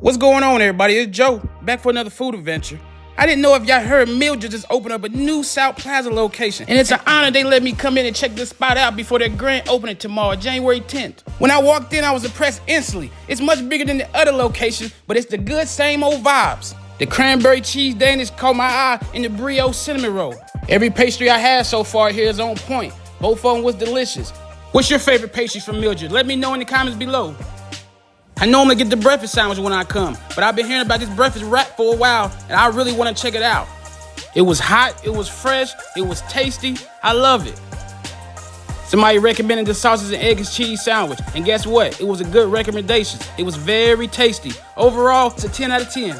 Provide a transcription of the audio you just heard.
What's going on, everybody? It's Joe, back for another food adventure. I didn't know if y'all heard Mildred just opened up a new South Plaza location, and it's an honor they let me come in and check this spot out before their grand opening tomorrow, January 10th. When I walked in, I was impressed instantly. It's much bigger than the other location, but it's the good same old vibes. The cranberry cheese Danish caught my eye, and the brioche cinnamon roll. Every pastry I had so far here is on point. Both of them was delicious. What's your favorite pastry from Mildred? Let me know in the comments below. I normally get the breakfast sandwich when I come, but I've been hearing about this breakfast wrap for a while, and I really want to check it out. It was hot, it was fresh, it was tasty. I love it. Somebody recommended the sausage and egg and cheese sandwich, and guess what? It was a good recommendation. It was very tasty. Overall, it's a 10 out of 10.